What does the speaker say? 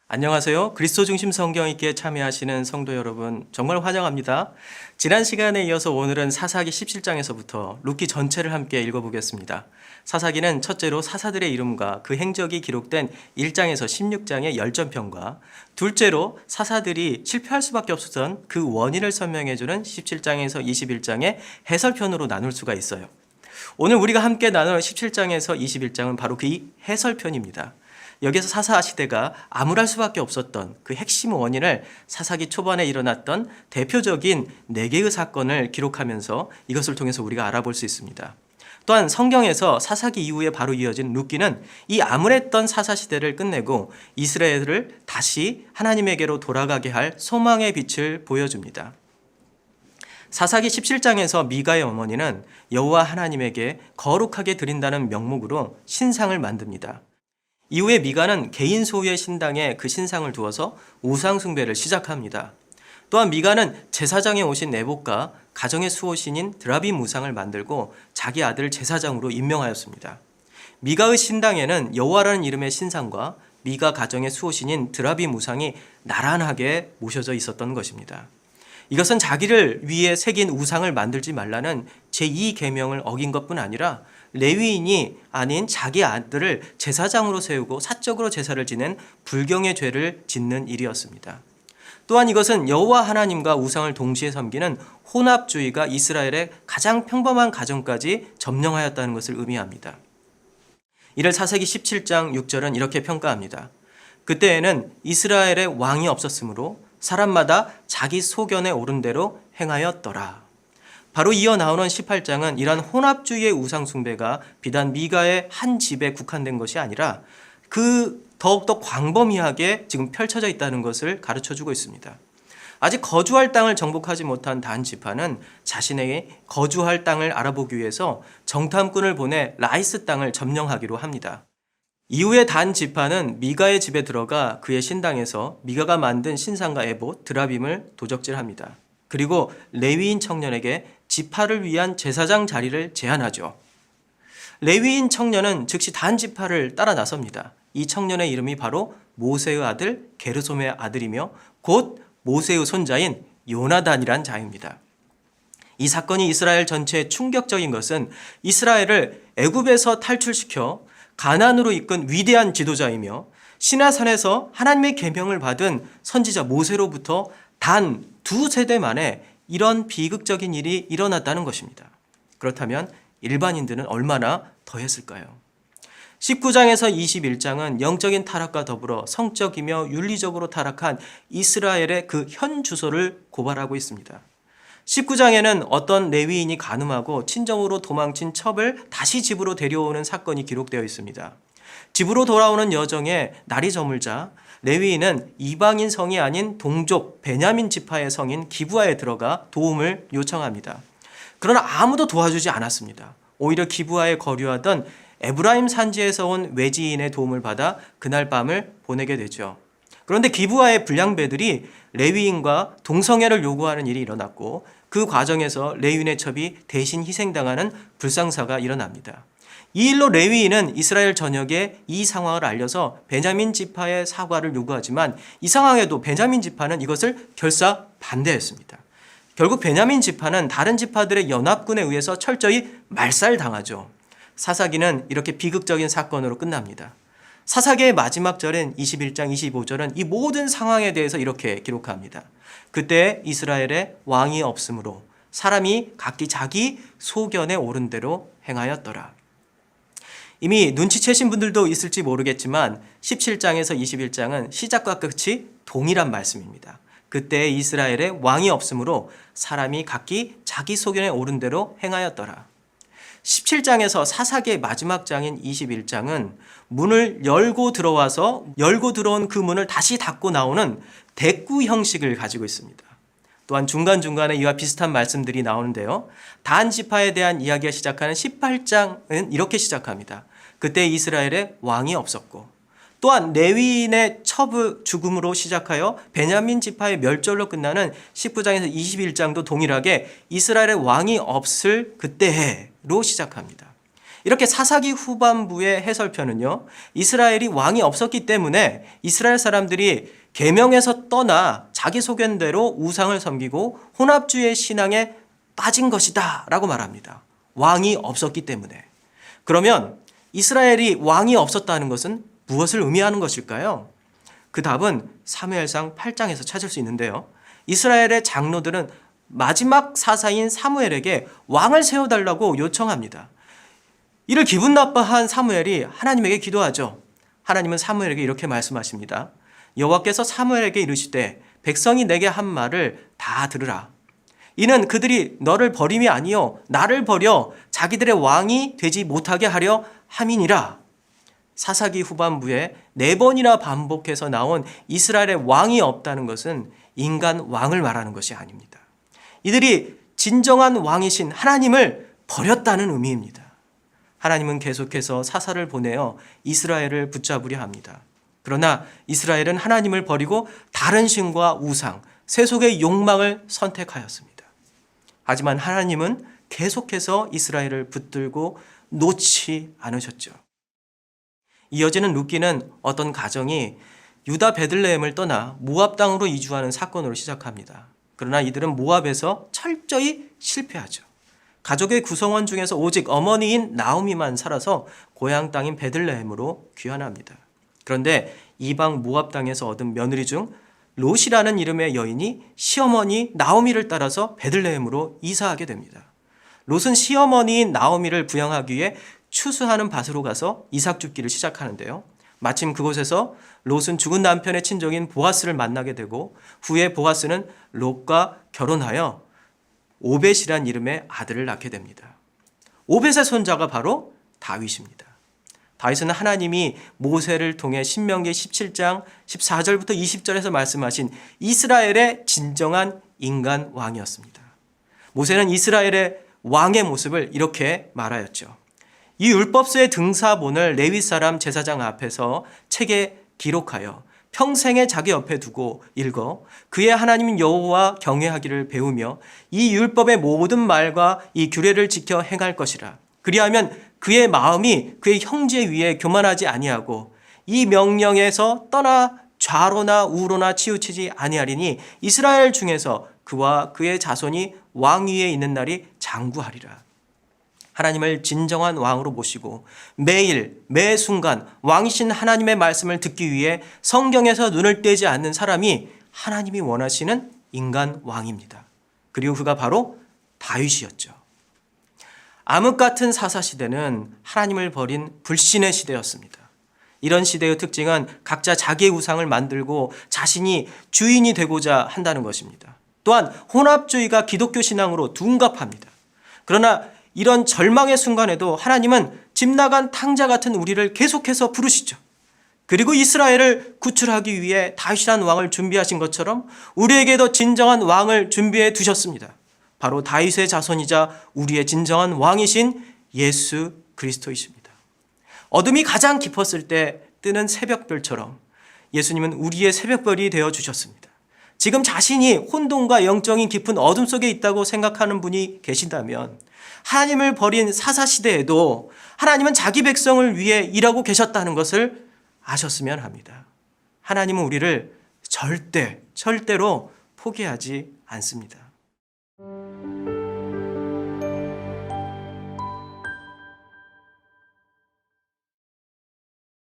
안녕하세요. 그리스도 중심 성경 읽기에 참여하시는 성도 여러분, 정말 환영합니다. 지난 시간에 이어서 오늘은 사사기 17장에서부터 룻기 전체를 함께 읽어보겠습니다. 사사기는 첫째로 사사들의 이름과 그 행적이 기록된 1장에서 16장의 열전편과 둘째로 사사들이 실패할 수밖에 없었던 그 원인을 설명해주는 17장에서 21장의 해설편으로 나눌 수가 있어요. 오늘 우리가 함께 나눌 17장에서 21장은 바로 그 해설편입니다. 여기서 사사 시대가 암울할 수밖에 없었던 그 핵심 원인을 사사기 초반에 일어났던 대표적인 4개의 사건을 기록하면서 이것을 통해서 우리가 알아볼 수 있습니다. 또한 성경에서 사사기 이후에 바로 이어진 룻기는 이 암울했던 사사 시대를 끝내고 이스라엘을 다시 하나님에게로 돌아가게 할 소망의 빛을 보여줍니다. 사사기 17장에서 미가의 어머니는 여호와 하나님에게 거룩하게 드린다는 명목으로 신상을 만듭니다. 이후에 미가는 개인 소유의 신당에 그 신상을 두어서 우상 숭배를 시작합니다. 또한 미가는 제사장에 오신 네복과 가정의 수호신인 드라빔 우상을 만들고 자기 아들을 제사장으로 임명하였습니다. 미가의 신당에는 여호와라는 이름의 신상과 미가 가정의 수호신인 드라빔 우상이 나란하게 모셔져 있었던 것입니다. 이것은 자기를 위해 새긴 우상을 만들지 말라는 제2계명을 어긴 것뿐 아니라 레위인이 아닌 자기 아들을 제사장으로 세우고 사적으로 제사를 지낸 불경의 죄를 짓는 일이었습니다. 또한 이것은 여호와 하나님과 우상을 동시에 섬기는 혼합주의가 이스라엘의 가장 평범한 가정까지 점령하였다는 것을 의미합니다. 이를 사사기 17장 6절은 이렇게 평가합니다. 그때에는 이스라엘의 왕이 없었으므로 사람마다 자기 소견에 오른 대로 행하였더라. 바로 이어 나오는 18장은 이러한 혼합주의의 우상 숭배가 비단 미가의 한 집에 국한된 것이 아니라 그 더욱더 광범위하게 지금 펼쳐져 있다는 것을 가르쳐주고 있습니다. 아직 거주할 땅을 정복하지 못한 단 지파는 자신의 거주할 땅을 알아보기 위해서 정탐꾼을 보내 라이스 땅을 점령하기로 합니다. 이후에 단 지파는 미가의 집에 들어가 그의 신당에서 미가가 만든 신상과 에봇, 드라빔을 도적질합니다. 그리고 레위인 청년에게 지파를 위한 제사장 자리를 제안하죠. 레위인 청년은 즉시 단 지파를 따라 나섭니다. 이 청년의 이름이 바로 모세의 아들 게르솜의 아들이며 곧 모세의 손자인 요나단이란 자입니다. 이 사건이 이스라엘 전체에 충격적인 것은 이스라엘을 애굽에서 탈출시켜 가나안으로 이끈 위대한 지도자이며 시나산에서 하나님의 계명을 받은 선지자 모세로부터 단 2세대 만에 이런 비극적인 일이 일어났다는 것입니다. 그렇다면 일반인들은 얼마나 더 했을까요? 19장에서 21장은 영적인 타락과 더불어 성적이며 윤리적으로 타락한 이스라엘의 그 현 주소를 고발하고 있습니다. 19장에는 어떤 레위인이 간음하고 친정으로 도망친 첩을 다시 집으로 데려오는 사건이 기록되어 있습니다. 집으로 돌아오는 여정에 날이 저물자 레위인은 이방인 성이 아닌 동족 베냐민 지파의 성인 기브아에 들어가 도움을 요청합니다. 그러나 아무도 도와주지 않았습니다. 오히려 기브아에 거류하던 에브라임 산지에서 온 외지인의 도움을 받아 그날 밤을 보내게 되죠. 그런데 기브아의 불량배들이 레위인과 동성애를 요구하는 일이 일어났고 그 과정에서 레위인의 첩이 대신 희생당하는 불상사가 일어납니다. 이 일로 레위인은 이스라엘 전역에 이 상황을 알려서 베냐민 지파의 사과를 요구하지만 이상하게도 베냐민 지파는 이것을 결사 반대했습니다. 결국 베냐민 지파는 다른 지파들의 연합군에 의해서 철저히 말살당하죠. 사사기는 이렇게 비극적인 사건으로 끝납니다. 사사기의 마지막 절인 21장 25절은 이 모든 상황에 대해서 이렇게 기록합니다. 그때 이스라엘에 왕이 없으므로 사람이 각기 자기 소견에 오른 대로 행하였더라. 이미 눈치채신 분들도 있을지 모르겠지만 17장에서 21장은 시작과 끝이 동일한 말씀입니다. 그때 이스라엘에 왕이 없으므로 사람이 각기 자기 소견에 오른 대로 행하였더라. 17장에서 사사기의 마지막 장인 21장은 문을 열고 들어온 그 문을 다시 닫고 나오는 대꾸 형식을 가지고 있습니다. 또한 중간중간에 이와 비슷한 말씀들이 나오는데요. 단 지파에 대한 이야기가 시작하는 18장은 이렇게 시작합니다. 그때 이스라엘에 왕이 없었고 또한 레위인의 첩의 죽음으로 시작하여 베냐민 지파의 멸절로 끝나는 19장에서 21장도 동일하게 이스라엘의 왕이 없을 그때로 시작합니다. 이렇게 사사기 후반부의 해설편은요, 이스라엘이 왕이 없었기 때문에 이스라엘 사람들이 계명에서 떠나 자기 소견대로 우상을 섬기고 혼합주의 신앙에 빠진 것이다 라고 말합니다. 왕이 없었기 때문에. 그러면 이스라엘이 왕이 없었다는 것은 무엇을 의미하는 것일까요? 그 답은 사무엘상 8장에서 찾을 수 있는데요. 이스라엘의 장로들은 마지막 사사인 사무엘에게 왕을 세워달라고 요청합니다. 이를 기분 나빠한 사무엘이 하나님에게 기도하죠. 하나님은 사무엘에게 이렇게 말씀하십니다. 여호와께서 사무엘에게 이르시되 백성이 내게 한 말을 다 들으라. 이는 그들이 너를 버림이 아니요 나를 버려 자기들의 왕이 되지 못하게 하려 함이니라. 사사기 후반부에 4번이나 반복해서 나온 이스라엘의 왕이 없다는 것은 인간 왕을 말하는 것이 아닙니다. 이들이 진정한 왕이신 하나님을 버렸다는 의미입니다. 하나님은 계속해서 사사를 보내어 이스라엘을 붙잡으려 합니다. 그러나 이스라엘은 하나님을 버리고 다른 신과 우상, 세속의 욕망을 선택하였습니다. 하지만 하나님은 계속해서 이스라엘을 붙들고 놓지 않으셨죠. 이어지는 룻기는 어떤 가정이 유다 베들레헴을 떠나 모압 땅으로 이주하는 사건으로 시작합니다. 그러나 이들은 모압에서 철저히 실패하죠. 가족의 구성원 중에서 오직 어머니인 나오미만 살아서 고향 땅인 베들레헴으로 귀환합니다. 그런데 이방 모압 땅에서 얻은 며느리 중 롯이라는 이름의 여인이 시어머니 나오미를 따라서 베들레헴으로 이사하게 됩니다. 롯은 시어머니인 나오미를 부양하기 위해 추수하는 밭으로 가서 이삭 줍기를 시작하는데요. 마침 그곳에서 롯은 죽은 남편의 친족인 보아스를 만나게 되고 후에 보아스는 롯과 결혼하여 오벳이란 이름의 아들을 낳게 됩니다. 오벳의 손자가 바로 다윗입니다. 다윗은 하나님이 모세를 통해 신명기 17장 14절부터 20절에서 말씀하신 이스라엘의 진정한 인간 왕이었습니다. 모세는 이스라엘의 왕의 모습을 이렇게 말하였죠. 이 율법서의 등사본을 레위 사람 제사장 앞에서 책에 기록하여 평생에 자기 옆에 두고 읽어 그의 하나님 여호와 경외하기를 배우며 이 율법의 모든 말과 이 규례를 지켜 행할 것이라. 그리하면 그의 마음이 그의 형제 위에 교만하지 아니하고 이 명령에서 떠나 좌로나 우로나 치우치지 아니하리니 이스라엘 중에서 그와 그의 자손이 왕 위에 있는 날이 장구하리라. 하나님을 진정한 왕으로 모시고 매일 매 순간 왕이신 하나님의 말씀을 듣기 위해 성경에서 눈을 떼지 않는 사람이 하나님이 원하시는 인간 왕입니다. 그리고 그가 바로 다윗이었죠. 암흑 같은 사사시대는 하나님을 버린 불신의 시대였습니다. 이런 시대의 특징은 각자 자기의 우상을 만들고 자신이 주인이 되고자 한다는 것입니다. 또한 혼합주의가 기독교 신앙으로 둔갑합니다. 그러나 이런 절망의 순간에도 하나님은 집 나간 탕자 같은 우리를 계속해서 부르시죠. 그리고 이스라엘을 구출하기 위해 다윗이라는 왕을 준비하신 것처럼 우리에게도 진정한 왕을 준비해 두셨습니다. 바로 다윗의 자손이자 우리의 진정한 왕이신 예수 그리스도이십니다. 어둠이 가장 깊었을 때 뜨는 새벽별처럼 예수님은 우리의 새벽별이 되어 주셨습니다. 지금 자신이 혼돈과 영적인 깊은 어둠 속에 있다고 생각하는 분이 계신다면 하나님을 버린 사사시대에도 하나님은 자기 백성을 위해 일하고 계셨다는 것을 아셨으면 합니다. 하나님은 우리를 절대로 포기하지 않습니다.